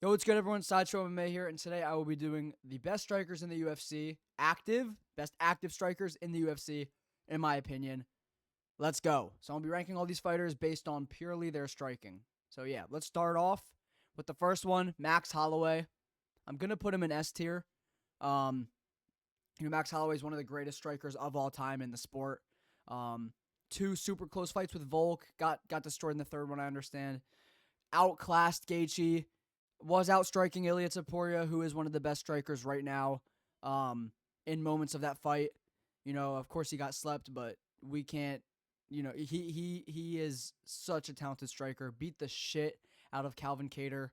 Yo, what's good, everyone? Sideshow MMA here, and today I will be doing the best strikers in the UFC, best active strikers in the UFC, in my opinion. Let's go. So I'll be ranking all these fighters based on purely their striking. So yeah, let's start off with the first one, Max Holloway. I'm gonna put him in S tier. Um, Max Holloway is one of the greatest strikers of all time in the sport. Two super close fights with Volk, got destroyed in the third one, I understand. Outclassed Gaethje, was outstriking Ilya Topuria, who is one of the best strikers right now. In moments of that fight, of course he got slept, but we can't. He is such a talented striker. Beat the shit out of Calvin Kattar.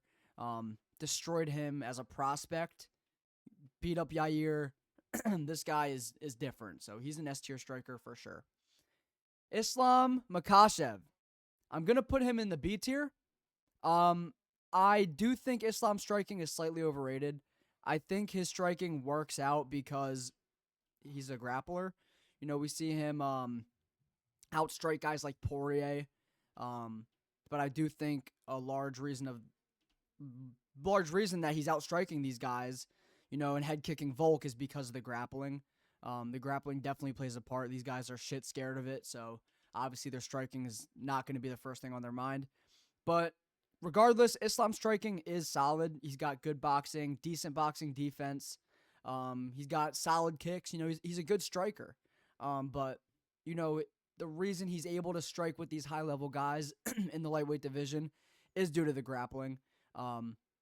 Destroyed him as a prospect. Beat up Yair. This guy is different, so he's an S tier striker for sure. Islam Makhachev, I'm gonna put him in the B tier. I do think Islam's striking is slightly overrated. I think his striking works out because he's a grappler. We see him outstrike guys like Poirier. But I do think a large reason that he's outstriking these guys, and head kicking Volk is because of the grappling. The grappling definitely plays a part. These guys are shit scared of it, so obviously their striking is not going to be the first thing on their mind. But regardless, Islam's striking is solid. He's got good boxing, decent boxing defense. He's got solid kicks. He's a good striker. But the reason he's able to strike with these high-level guys in the lightweight division is due to the grappling.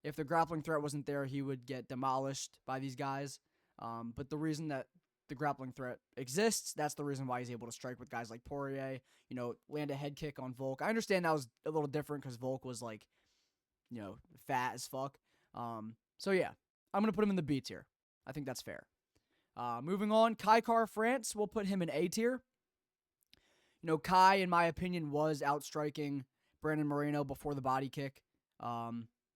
If the grappling threat wasn't there, he would get demolished by these guys. But the reason that the grappling threat exists, that's the reason why he's able to strike with guys like Poirier, land a head kick on Volk. I understand that was a little different because Volk was fat as fuck. So yeah, I'm going to put him in the B tier. I think that's fair. Moving on, Kai Kara-France, we'll put him in A tier. Kai, in my opinion, was outstriking Brandon Moreno before the body kick.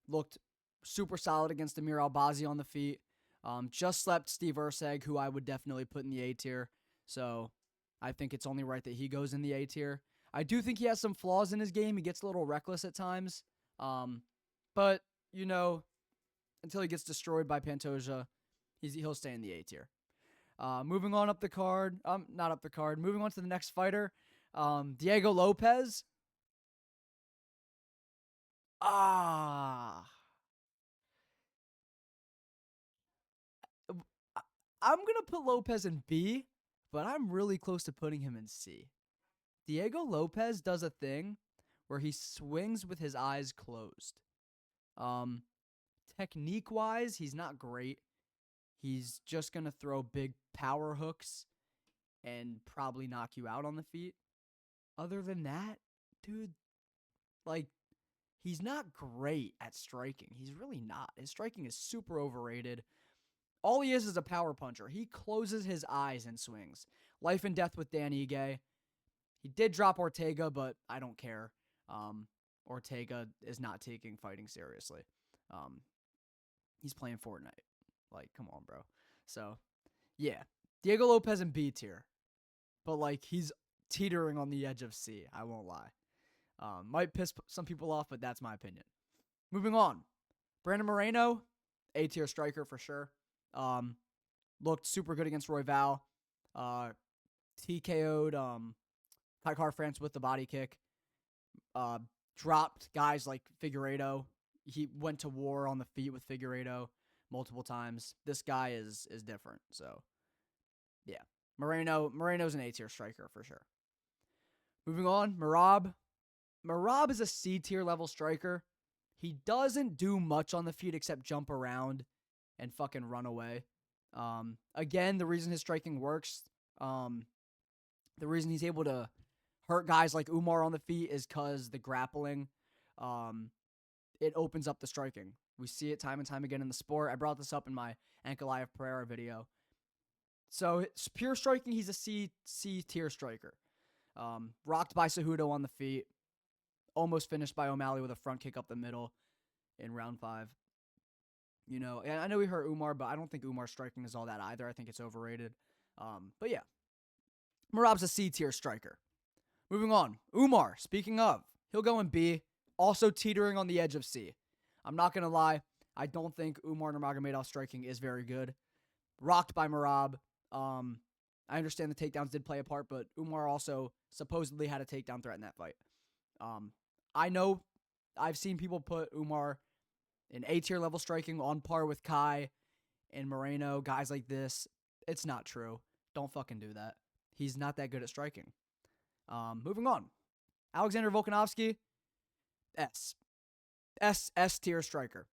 Looked super solid against Amir Albazi on the feet. Just slept Steve Erceg, who I would definitely put in the A tier. So I think it's only right that he goes in the A tier. I do think he has some flaws in his game. He gets a little reckless at times. But, until he gets destroyed by Pantoja, he'll stay in the A tier. Moving on up the card. Not up the card. Moving on to the next fighter. Diego Lopez. I'm going to put Lopez in B, but I'm really close to putting him in C. Diego Lopez does a thing where he swings with his eyes closed. Technique-wise, he's not great. He's just going to throw big power hooks and probably knock you out on the feet. Other than that, dude, he's not great at striking. He's really not. His striking is super overrated. All he is a power puncher. He closes his eyes and swings. Life and death with Dan Ige. He did drop Ortega, but I don't care. Ortega is not taking fighting seriously. He's playing Fortnite. Come on, bro. So, yeah. Diego Lopez in B tier. But, he's teetering on the edge of C. I won't lie. Might piss some people off, but that's my opinion. Moving on. Brandon Moreno, A tier striker for sure. Looked super good against Royval. TKO'd Kai Kara-France with the body kick. Dropped guys like Figueiredo. He went to war on the feet with Figueiredo multiple times. This guy is different. So, yeah. Moreno's an A-tier striker for sure. Moving on, Merab. Merab is a C-tier level striker. He doesn't do much on the feet except jump around and fucking run away. Again, the reason his striking works, the reason he's able to hurt guys like Umar on the feet is because the grappling, it opens up the striking. We see it time and time again in the sport. I brought this up in my Ankalaev Pereira video. So, pure striking, he's a C tier striker. Rocked by Cejudo on the feet. Almost finished by O'Malley with a front kick up the middle in round 5. And I know we hurt Umar, but I don't think Umar's striking is all that either. I think it's overrated. But yeah. Merab's a C tier striker. Moving on. Umar, speaking of, he'll go in B. Also teetering on the edge of C. I'm not going to lie. I don't think Umar Nurmagomedov's striking is very good. Rocked by Merab. I understand the takedowns did play a part, but Umar also supposedly had a takedown threat in that fight. I know I've seen people put Umar in A-tier level striking on par with Kai and Moreno, guys like this. It's not true. Don't fucking do that. He's not that good at striking. Moving on. Alexander Volkanovski, S tier striker.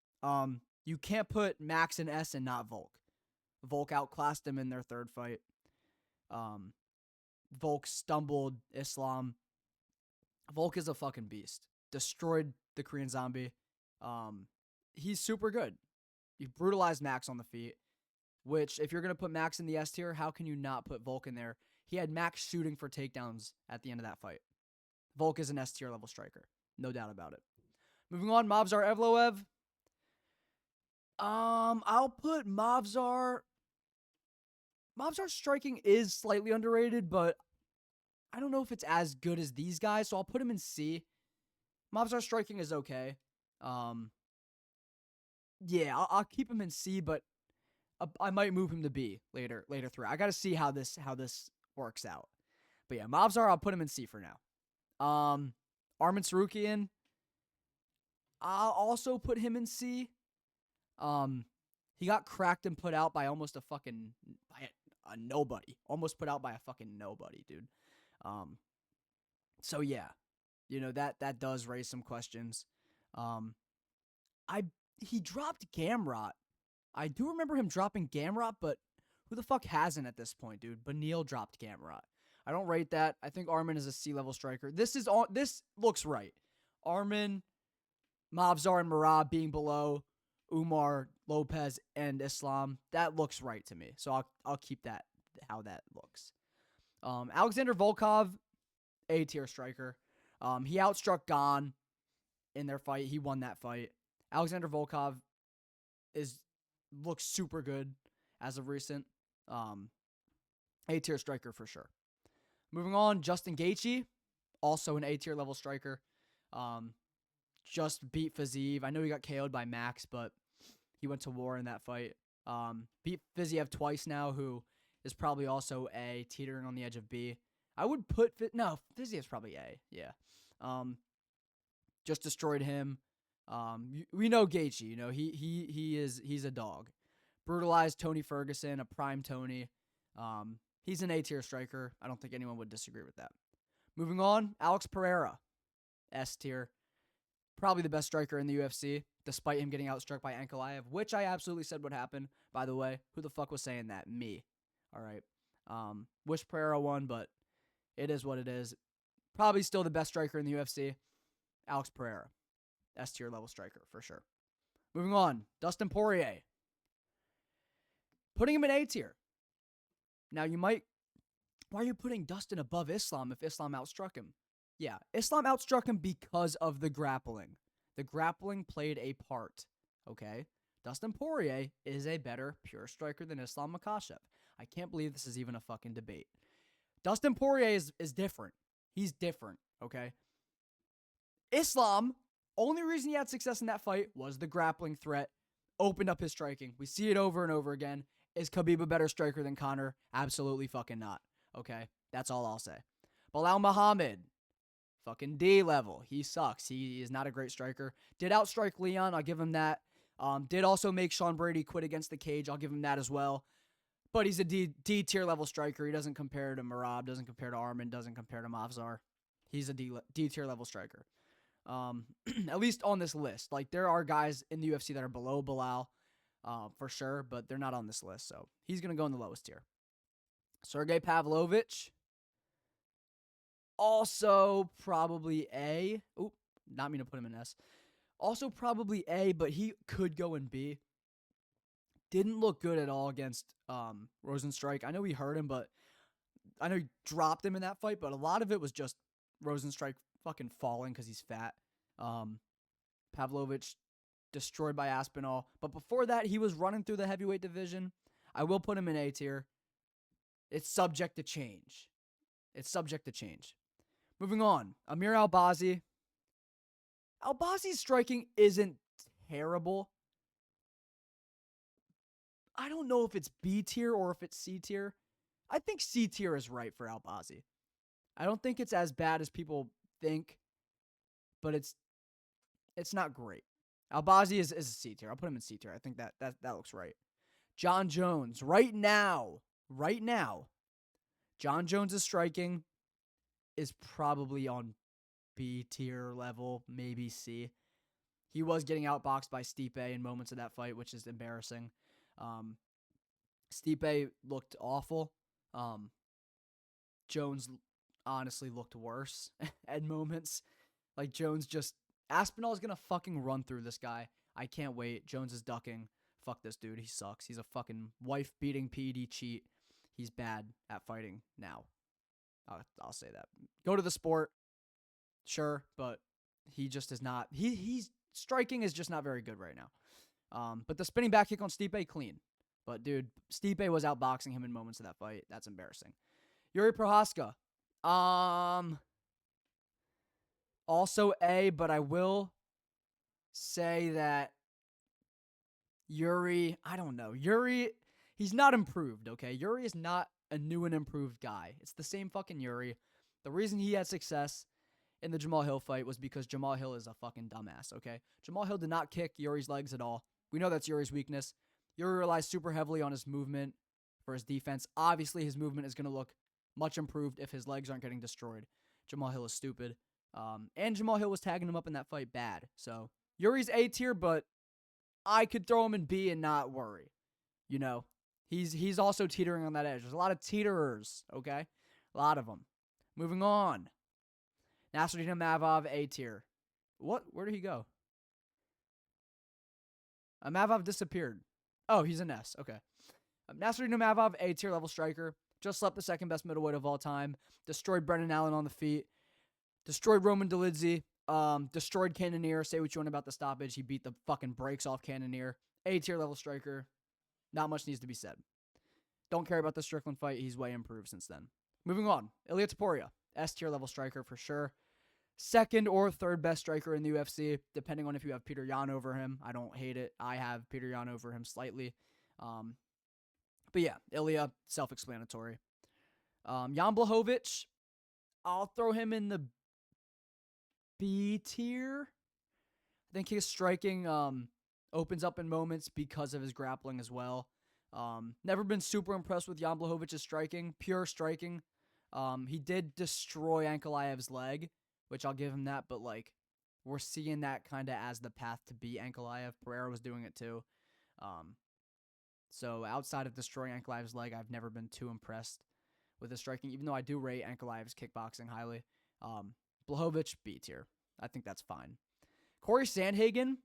You can't put Max in S and not Volk. Volk outclassed him in their third fight. Volk stumbled Islam. Volk is a fucking beast. Destroyed the Korean Zombie. He's super good. You brutalized Max on the feet, which if you're going to put Max in the S tier, how can you not put Volk in there? He had Max shooting for takedowns at the end of that fight. Volk is an S tier level striker. No doubt about it. Moving on, Movsar Evloev. I'll put Movsar. Movsar's striking is slightly underrated, but I don't know if it's as good as these guys, so I'll put him in C. Movsar's striking is okay. Yeah, I'll keep him in C, but I might move him to B later through. I got to see how this works out. But yeah, Movsar, I'll put him in C for now. Arman Sarukian, I'll also put him in C. He got cracked and put out by almost a nobody. Almost put out by a fucking nobody, dude. So yeah, that does raise some questions. He dropped Gamrot. I do remember him dropping Gamrot, but who the fuck hasn't at this point, dude? Benil dropped Gamrot. I don't rate that. I think Arman is a C-level striker. This looks right. Arman, Movsar, and Merab being below Umar, Lopez, and Islam. That looks right to me. So I'll keep that how that looks. Alexander Volkov, A-tier striker. He outstruck Gon in their fight. He won that fight. Alexander Volkov looks super good as of recent. A-tier striker for sure. Moving on, Justin Gaethje, also an A-tier level striker. Just beat Fiziev. I know he got KO'd by Max, but he went to war in that fight. Beat Fiziev twice now, who is probably also A, teetering on the edge of B. I would put Fiziev's probably A. Yeah. Just destroyed him. We know Gaethje. He's a dog. Brutalized Tony Ferguson, a prime Tony. He's an A-tier striker. I don't think anyone would disagree with that. Moving on, Alex Pereira, S tier. Probably the best striker in the UFC, despite him getting outstruck by Ankalaev, which I absolutely said would happen, by the way. Who the fuck was saying that? Me. All right. Wish Pereira won, but it is what it is. Probably still the best striker in the UFC. Alex Pereira. S tier level striker, for sure. Moving on, Dustin Poirier. Putting him in A tier. Now why are you putting Dustin above Islam if Islam outstruck him? Yeah, Islam outstruck him because of the grappling. The grappling played a part, okay? Dustin Poirier is a better pure striker than Islam Makhachev. I can't believe this is even a fucking debate. Dustin Poirier is different. He's different, okay? Islam, only reason he had success in that fight was the grappling threat, opened up his striking. We see it over and over again. Is Khabib a better striker than Conor? Absolutely fucking not, okay? That's all I'll say. Bilal Muhammad, fucking D level. He sucks. He is not a great striker. Did outstrike Leon. I'll give him that. Did also make Sean Brady quit against the cage. I'll give him that as well. But he's a D tier level striker. He doesn't compare to Merab, doesn't compare to Arman, doesn't compare to Movsar. He's a D tier level striker. At least on this list. Like, there are guys in the UFC that are below Bilal, for sure, but they're not on this list. So he's going to go in the lowest tier. Sergey Pavlovich, also probably A. Oop, not mean to put him in S. Also probably A, but he could go in B. Didn't look good at all against Rosenstrike. I know he hurt him, but I know he dropped him in that fight, but a lot of it was just Rosenstrike fucking falling because he's fat. Pavlovich destroyed by Aspinall. But before that, he was running through the heavyweight division. I will put him in A tier. It's subject to change. Moving on. Amir Albazi. Albazi's striking isn't terrible. I don't know if it's B tier or if it's C tier. I think C tier is right for Albazi. I don't think it's as bad as people think, but it's not great. Albazi is a C tier. I'll put him in C tier. I think that looks right. John Jones, right now, John Jones' striking is probably on B tier level, maybe C. He was getting outboxed by Stipe in moments of that fight, which is embarrassing. Stipe looked awful. Jones honestly looked worse at moments. Like Jones just Aspinall is gonna fucking run through this guy. I can't wait. Jones is ducking. Fuck this dude. He sucks. He's a fucking wife beating PED cheat. He's bad at fighting now. I'll say that. Go to the sport, sure, but he just is not. He's striking is just not very good right now. But the spinning back kick on Stipe, clean. But dude, Stipe was outboxing him in moments of that fight. That's embarrassing. Yuri Prohaska, also A, but I will say that Yuri, I don't know. Yuri, he's not improved, okay? Yuri is not a new and improved guy. It's the same fucking Yuri. The reason he had success in the Jamal Hill fight was because Jamal Hill is a fucking dumbass, okay? Jamal Hill did not kick Yuri's legs at all. We know that's Yuri's weakness. Yuri relies super heavily on his movement for his defense. Obviously, his movement is going to look much improved if his legs aren't getting destroyed. Jamal Hill is stupid. And Jamal Hill was tagging him up in that fight bad. So, Yuri's A tier, but I could throw him in B and not worry. You know, he's also teetering on that edge. There's a lot of teeterers, okay? A lot of them. Moving on. Nasruddin Mavov, A tier. What? Where did he go? Mavov disappeared. Oh, he's an S. Okay. Nasruddin Mavov, A tier level striker. Just slept the second best middleweight of all time. Destroyed Brendan Allen on the feet. Destroyed Roman Dolidze. Destroyed Cannonier. Say what you want about the stoppage. He beat the fucking brakes off Cannonier. A tier level striker. Not much needs to be said. Don't care about the Strickland fight. He's way improved since then. Moving on. Ilia Topuria. S tier level striker for sure. Second or third best striker in the UFC, depending on if you have Peter Yan over him. I don't hate it. I have Peter Yan over him slightly. But yeah, Ilia, self-explanatory. Jan Blachowicz, I'll throw him in the B tier. I think his striking opens up in moments because of his grappling as well. Never been super impressed with Jan Blachowicz' striking, pure striking. He did destroy Ankalaev's leg, which I'll give him that, but like we're seeing that kind of as the path to beat Ankalaev. Pereira was doing it too. So outside of destroying Ankalaev's leg, I've never been too impressed with his striking, even though I do rate Ankalaev's kickboxing highly. Blachowicz, B tier. I think that's fine. Corey Sandhagen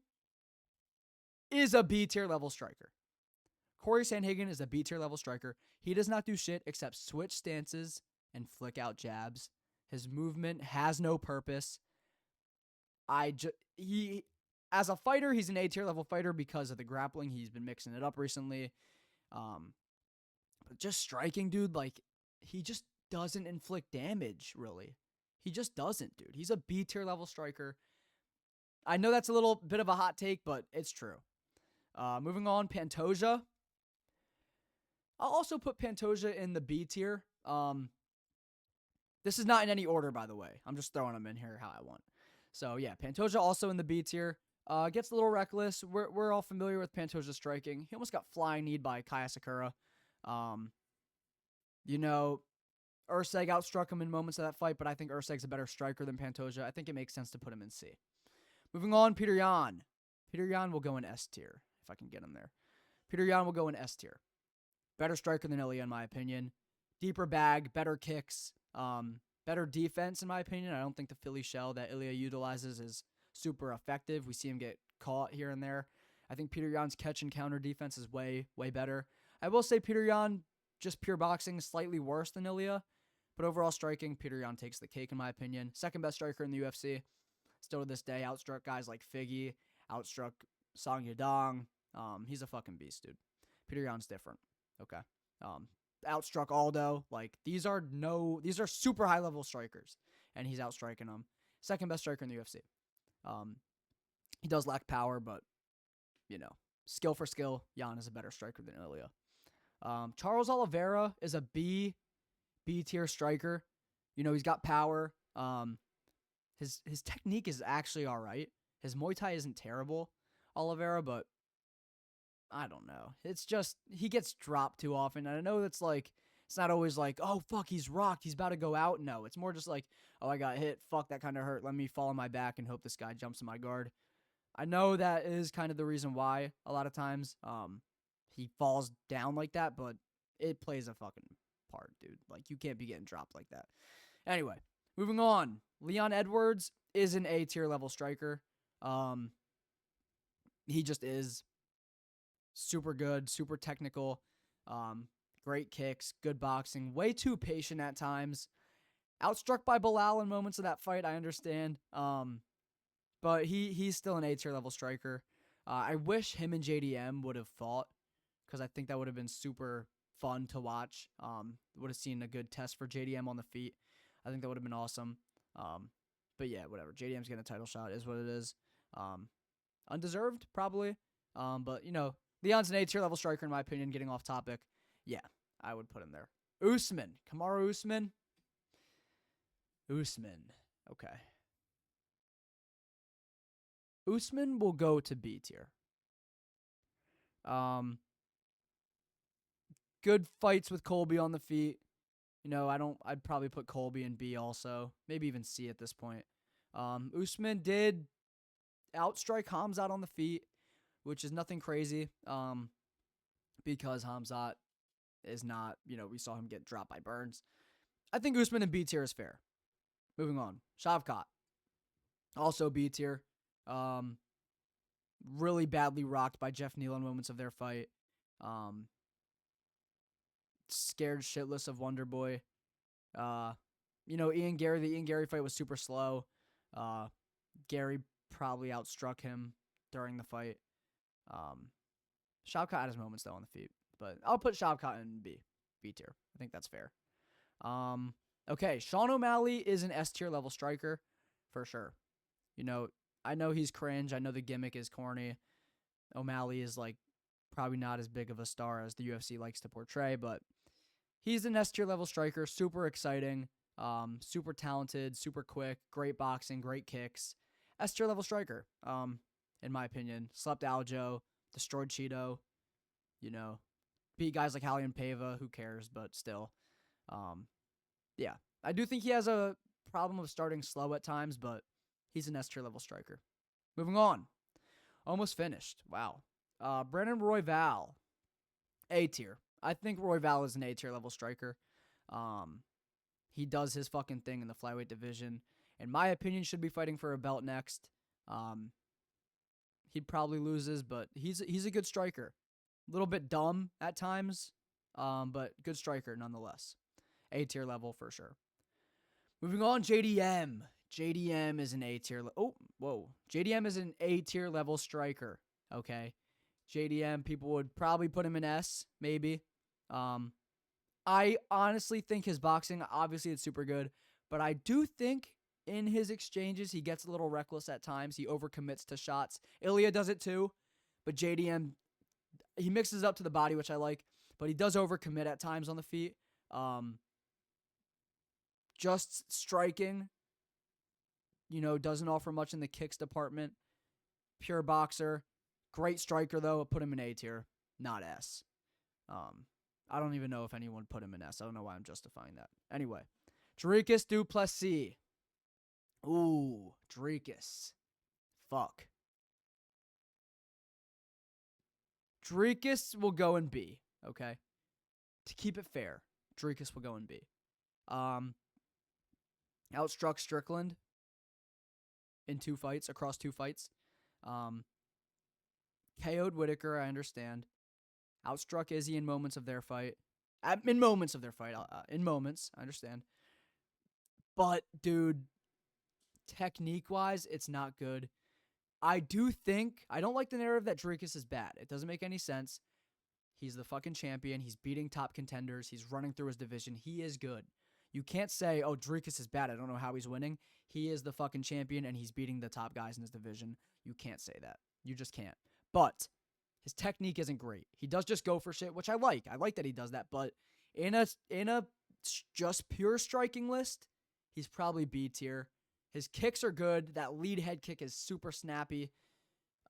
is a B tier level striker. Corey Sandhagen is a B tier level striker. He does not do shit except switch stances and flick out jabs. His movement has no purpose. As a fighter, he's an A tier level fighter because of the grappling. He's been mixing it up recently. But just striking, dude, like he just doesn't inflict damage, really. He just doesn't, dude. He's a B tier level striker. I know that's a little bit of a hot take, but it's true. Moving on, Pantoja. I'll also put Pantoja in the B tier. This is not in any order, by the way. I'm just throwing them in here how I want. So, yeah, Pantoja also in the B tier. Gets a little reckless. We're all familiar with Pantoja striking. He almost got flying kneed by Kaya Sakura. Urseg outstruck him in moments of that fight, but I think Urseg's a better striker than Pantoja. I think it makes sense to put him in C. Moving on, Peter Yan. Peter Yan will go in S tier, if I can get him there. Peter Yan will go in S tier. Better striker than Ilia, in my opinion. Deeper bag, better kicks, better defense, in my opinion. I don't think the Philly shell that Ilia utilizes is super effective. We see him get caught here and there. I think Peter Yan's catch and counter defense is way, way better. I will say Peter Yan, just pure boxing, slightly worse than Ilia. But overall striking, Peter Yan takes the cake, in my opinion. Second best striker in the UFC. Still to this day, outstruck guys like Figgy, outstruck Song Yadong. He's a fucking beast, dude. Peter Yan's different. Okay. Outstruck Aldo. Like, these are super high-level strikers. And he's outstriking them. Second best striker in the UFC. He does lack power, but, skill for skill, Jan is a better striker than Ilya. Charles Oliveira is a B tier striker. You know, he's got power. His technique is actually all right. His Muay Thai isn't terrible, Oliveira, but I don't know. It's just he gets dropped too often. And I know that's like it's not always like, oh fuck, he's rocked, he's about to go out. No, it's more just like, oh, I got hit. Fuck, that kind of hurt. Let me fall on my back and hope this guy jumps in my guard. I know that is kind of the reason why a lot of times he falls down like that, but it plays a fucking part, dude. Like you can't be getting dropped like that. Anyway, moving on. Leon Edwards is an A tier level striker. He just is super good, super technical, great kicks, good boxing, way too patient at times. Outstruck by Bilal in moments of that fight, I understand. But he's still an A tier level striker. I wish him and JDM would have fought because I think that would have been super fun to watch. Would have seen a good test for JDM on the feet. I think that would have been awesome. But yeah, whatever. JDM's getting a title shot is what it is. Undeserved, probably. But, you know, Leon's an A-tier level striker, in my opinion, getting off topic. Yeah, I would put him there. Usman. Kamaru Usman. Okay. Usman will go to B tier. Good fights with Colby on the feet. You know, I'd probably put Colby in B also. Maybe even C at this point. Usman did outstrike Hamzat on the feet, which is nothing crazy. Because Hamzat is not, you know, we saw him get dropped by Burns. I think Usman in B tier is fair. Moving on. Shavkat. Also B tier. Really badly rocked by Jeff Neal in moments of their fight. Scared shitless of Wonderboy. You know, the Ian Gary fight was super slow. Gary probably outstruck him during the fight. Shavkat had his moments though on the feet, but I'll put Shavkat in B tier. I think that's fair. Okay, Sean O'Malley is an S tier level striker for sure. You know, I know he's cringe. I know the gimmick is corny. O'Malley is like probably not as big of a star as the UFC likes to portray, but he's an S tier level striker. Super exciting, super talented, super quick, great boxing, great kicks. S tier level striker, in my opinion. Slept Aljo, destroyed Cheeto, you know, beat guys like Hallian Pava. Who cares? But still, yeah, I do think he has a problem of starting slow at times, but he's an S tier level striker. Moving on. Almost finished. Wow. Brandon Royval, A tier. I think Royval is an A tier level striker. He does his fucking thing in the flyweight division. In my opinion, should be fighting for a belt next. He'd probably loses, but he's a good striker. A little bit dumb at times, but good striker nonetheless. A tier level for sure. Moving on, JDM. JDM is an A tier. JDM is an A tier level striker. Okay. JDM, people would probably put him in S, maybe. I honestly think his boxing, obviously it's super good, but I do think in his exchanges he gets a little reckless at times. He overcommits to shots. Ilya does it too, but JDM, he mixes up to the body, which I like, but he does overcommit at times on the feet. Just striking, you know, doesn't offer much in the kicks department. Pure boxer. Great striker, though. Put him in A tier, not S. I don't even know if anyone put him in S. I don't know why I'm justifying that. Anyway, Dricus du Plessis. Ooh, Dricus. Fuck. Dricus will go in B, okay? To keep it fair, Dricus will go in B. Outstruck Strickland in across two fights. KO'd Whitaker, I understand. Outstruck Izzy in moments of their fight. In moments, I understand. But, dude, technique-wise, it's not good. I don't like the narrative that Dricus is bad. It doesn't make any sense. He's the fucking champion. He's beating top contenders. He's running through his division. He is good. You can't say, oh, Dricus is bad. I don't know how he's winning. He is the fucking champion, and he's beating the top guys in his division. You can't say that. You just can't. But His technique isn't great. He does just go for shit, which I like. I like that he does that. But in a just pure striking list, he's probably B tier. His kicks are good. That lead head kick is super snappy.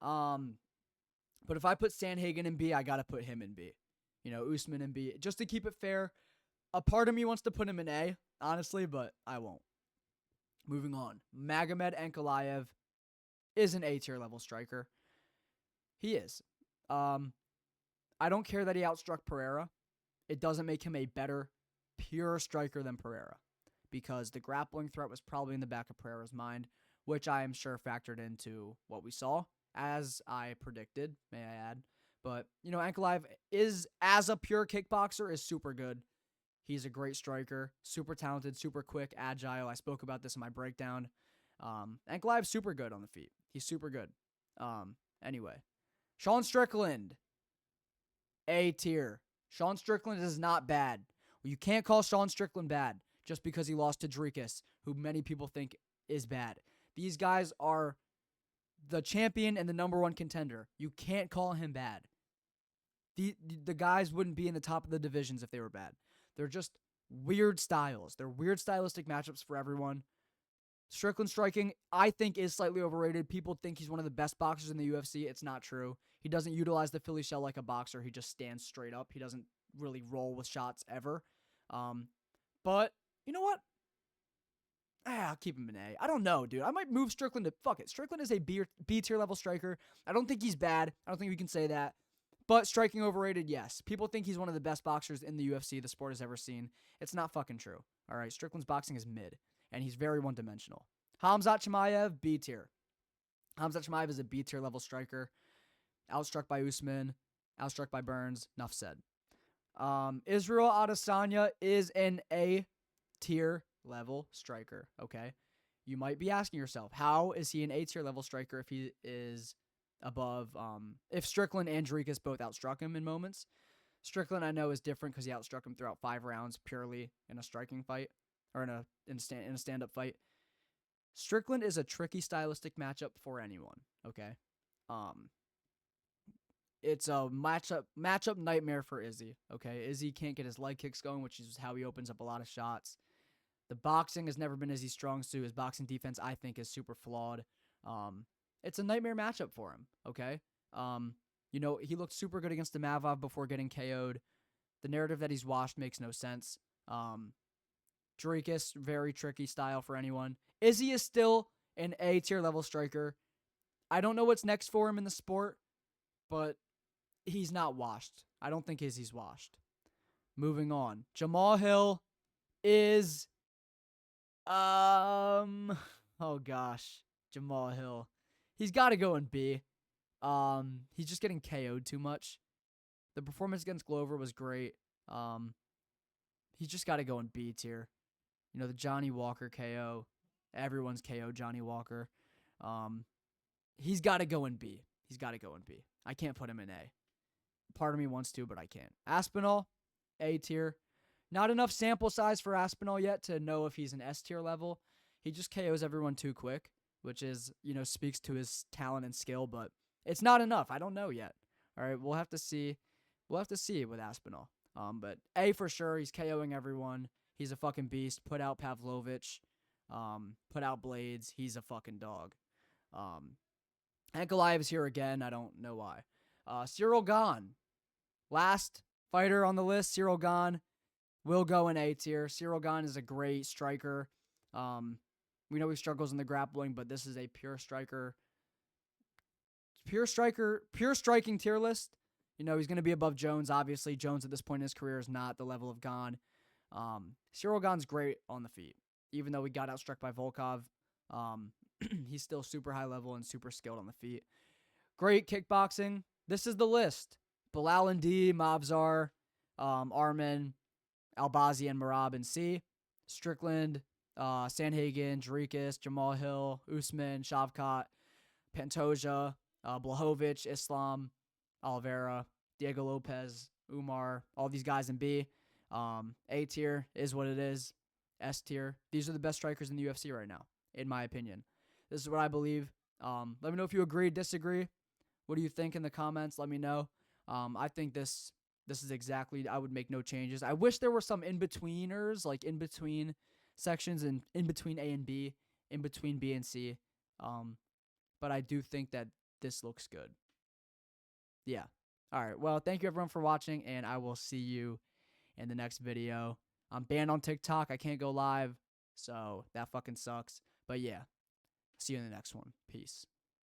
But if I put Sandhagen in B, I gotta put him in B. Usman in B. Just to keep it fair, a part of me wants to put him in A, honestly, but I won't. Moving on. Magomed Ankalaev is an A tier level striker. He is. I don't care that he outstruck Pereira. It doesn't make him a better pure striker than Pereira, because the grappling threat was probably in the back of Pereira's mind, which I am sure factored into what we saw, as I predicted, may I add. But, Ankalaev is, as a pure kickboxer, is super good. He's a great striker, super talented, super quick, agile. I spoke about this in my breakdown. Ankalaev's super good on the feet. He's super good. Anyway, Sean Strickland, A tier. Sean Strickland is not bad. You can't call Sean Strickland bad just because he lost to Dricus, who many people think is bad. These guys are the champion and the number one contender. You can't call him bad. The guys wouldn't be in the top of the divisions if they were bad. They're just weird styles. They're weird stylistic matchups for everyone. Strickland striking, I think, is slightly overrated. People think he's one of the best boxers in the UFC. It's not true. He doesn't utilize the Philly shell like a boxer. He just stands straight up. He doesn't really roll with shots ever. But you know what? I'll keep him in A. I don't know, dude. I might move Strickland to... Fuck it. Strickland is a B tier level striker. I don't think he's bad. I don't think we can say that. But striking overrated, yes. People think he's one of the best boxers in the UFC the sport has ever seen. It's not fucking true. All right, Strickland's boxing is mid, and he's very one-dimensional. Khamzat Chimaev, B tier. Khamzat Chimaev is a B tier level striker. Outstruck by Usman. Outstruck by Burns. Enough said. Israel Adesanya is an A tier level striker, okay? You might be asking yourself, how is he an A tier level striker if he is above, if Strickland and Dricus both outstruck him in moments? Strickland, I know, is different because he outstruck him throughout 5 rounds purely in a striking fight, or in a stand-up fight. Strickland is a tricky stylistic matchup for anyone, okay? It's a matchup nightmare for Izzy, okay? Izzy can't get his leg kicks going, which is how he opens up a lot of shots. The boxing has never been Izzy's strong suit. His boxing defense, I think, is super flawed. It's a nightmare matchup for him, okay? He looked super good against Imavov before getting KO'd. The narrative that he's washed makes no sense. Dricus, very tricky style for anyone. Izzy is still an A-tier level striker. I don't know what's next for him in the sport, but he's not washed. I don't think Izzy's washed. Moving on. Jamal Hill is... oh gosh. Jamal Hill. He's got to go in B. He's just getting KO'd too much. The performance against Glover was great. He's just got to go in B tier. The Johnny Walker KO. Everyone's KO Johnny Walker. He's got to go in B. He's got to go in B. I can't put him in A. Part of me wants to, but I can't. Aspinall, A tier. Not enough sample size for Aspinall yet to know if he's an S tier level. He just KOs everyone too quick, which is, speaks to his talent and skill, but it's not enough. I don't know yet. All right, we'll have to see. We'll have to see with Aspinall. But A for sure. He's KOing everyone. He's a fucking beast. Put out Pavlovich. Put out Blades. He's a fucking dog. Ankalaev is here again. I don't know why. Cyril Gane. Last fighter on the list, Cyril Gane, will go in A tier. Cyril Gane is a great striker. We know he struggles in the grappling, but this is a pure striker. Pure striking tier list. He's going to be above Jones, obviously. Jones at this point in his career is not the level of Gane. Cyril Gane's great on the feet. Even though he got outstruck by Volkov, he's still super high level and super skilled on the feet. Great kickboxing. This is the list. Bilal and D, Mavzar, Arman, Albazi, and Marab in C. Strickland, Sandhagen, Dricus, Jamal Hill, Usman, Shavkat, Pantoja, Blachowicz, Islam, Oliveira, Diego Lopez, Umar, all these guys in B. A tier is what it is. S tier. These are the best strikers in the UFC right now, in my opinion. This is what I believe. Let me know if you agree, disagree What do you think in the comments? Let me know. I think this is exactly. I would make no changes. I wish there were some in betweeners, like in between sections and in between A and B, in between B and C. Um, but I do think that this looks good. Yeah. All right. Well, thank you everyone for watching, and I will see you in the next video. I'm banned on TikTok. I can't go live, so that fucking sucks. But yeah, see you in the next one. Peace.